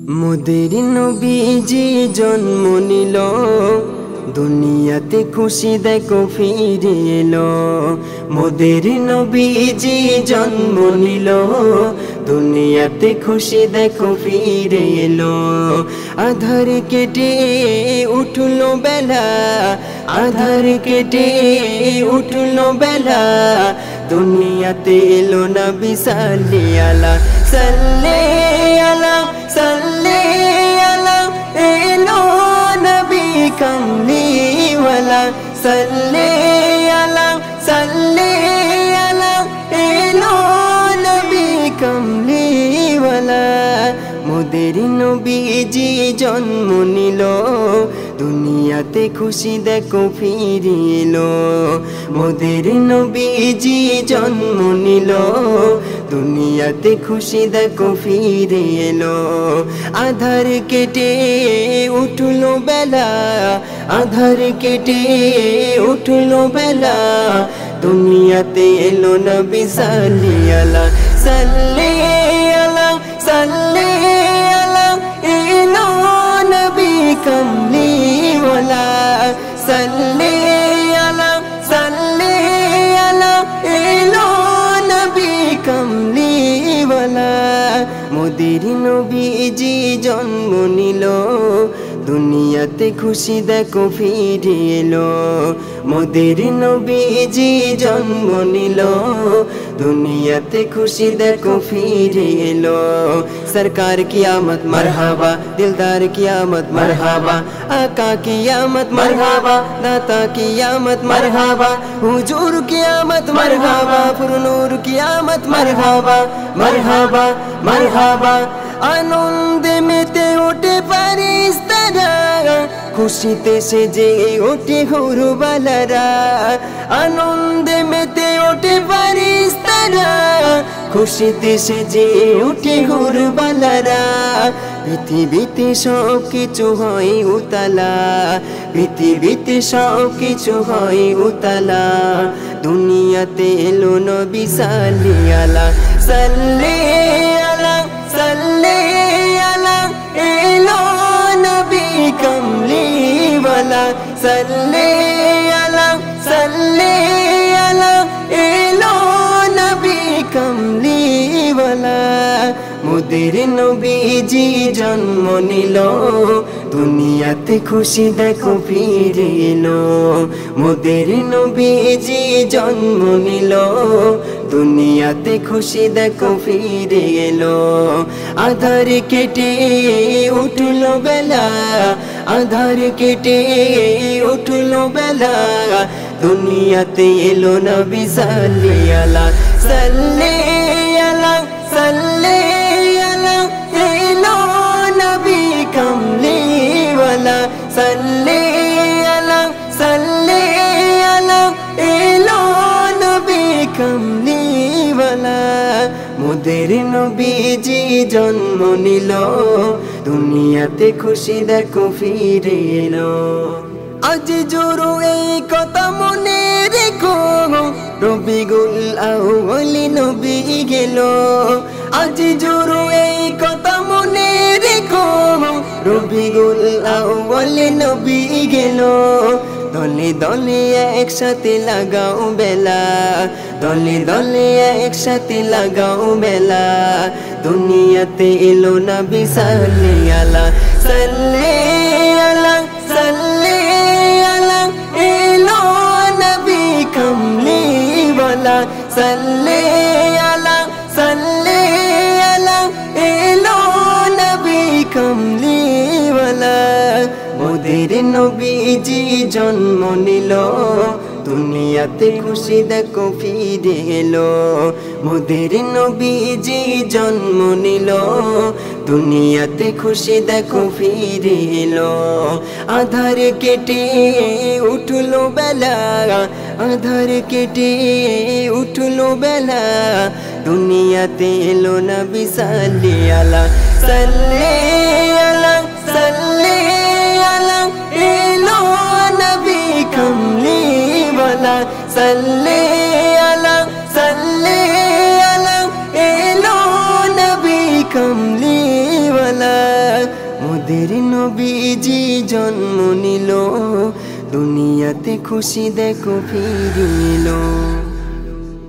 মোদের নবীজি জন্ম নিল, দুনিয়াতে খুশি দেখো ফিরে এলো। মোদের নবীজি জন্ম নিল, দুনিয়াতে খুশি দেখো ফিরে এলো। আধার কেটে উঠলো বেলা, আধার কেটে উঠলো বেলা, দুনিয়াতে এলো নবী সাল্লি আলা সাল্লি আলা সাল্লি আলা, এলো নবী কামলিওয়ালা সাল্লি আলা সাল্লি আলা, এলো নবী কামলিওয়ালা। মোদের নবীজি জন্ম নিল, দুনিয়াতে খুশি দেখো ফিরে এলো। মোদের নবীজি জন্ম নিল, দুনিয়াতে খুশি দেখো ফিরে এলো। আধার কেটে উঠলো বেলা, আধার কেটে উঠলো বেলা, দুনিয়াতে এলো নবী সাল্লি আলা সাল্লি আলা সাল্লি আলা, এলো নবী কামলিওয়ালা সাল্লি আলা সাল্লি আলা, এলো নবী কামলিওয়ালা। মোদের নবীজি জন্ম নিল, দুনিয়াতে খুশি দেখো ফিরে এলো। মোদের নবীজি জন্ম নিল, দুনিয়াতে খুশি দেখো ফিরে এলো। सरकार की आमद मरहबा, दिलदार की आमद मरहबा, आका की आमद मरहबा, दाता की आमद मरहबा, हुजूर की आमद मरहबा, पुरनूर की आमद मरहबा मरहबा मरहबा। आनंदे मेते उठे फरिश्तारा, खुशीते सेजे उठे हुरबालारा। आनंदे मेते उठे फरिश्तारा, খুশিতে সেজে উঠে হুরবালারা। পৃথিবীতে সব কিছু হয় উতালা, পৃথিবীতে সব কিছু হয় উতালা, দুনিয়াতে এলো নবী সাল্লি আলা সাল্লি আলা সাল্লি আলা, এলো নবী কামলিওয়ালা সাল্লি আলা সাল্লি আলা, এলো নবী কামলিওয়ালা। মোদের নবীজি জন্ম নিল, দুনিয়াতে খুশি দেখো ফিরে এলো। মোদের নবীজি জন্ম নিল, দুনিয়াতে খুশি দেখো ফিরে এলো। আধার কেটে উঠলো বেলা, আধার কেটে উঠলো বেলা, দুনিয়াতে এলো নবী সাল্লি আলা সাল্লি আলা সাল্লি আলা, এলো নবী কামলিওয়ালা সাল্লি আলা সাল্লি আলা, এলো নবী কামলিওয়ালা। মোদের নবীজি জন্ম নিল, দুনিয়াতে খুশি দেখো ফিরে এলো। আজ জোরো এই কথা মনে রেখো, রবিউল আউয়াল নবী গেল। আজ জোরো এই কথা মনে রেখো, রবিউল আউয়াল নবী গেল। দলে দলে একসাথে লাগাও বেলা, দলে দলে একসাথে লাগাও বেলা, দুনিয়াতে এলো নবী সাল্লি আলা সাল্লি আলা সাল্লি আলা, এলো নবী কামলিওয়ালা সাল্লি আলা সাল্লি আলা, এলো নবী কামলিওয়ালা। মোদের নবীজি জন্ম নিল, দুনিয়াতে খুশি দেখো ফিরে এলো। মোদের নবীজি জন্ম নিল, দুনিয়াতে খুশি দেখো ফিরে এলো। আধার কেটে উঠলো বেলা, আধার কেটে উঠলো বেলা, দুনিয়াতে এলো নবী সাল্লি আলা সাল্লি আলা সাল্লি আলা, এলো নবী কামলিওয়ালা সাল্লি আলা সাল্লি আলা, এলো নবী কামলিওয়ালা। মোদের নবীজি জন্ম নিল দুনিয়াতে খুশি দেখো ফিরে এলো।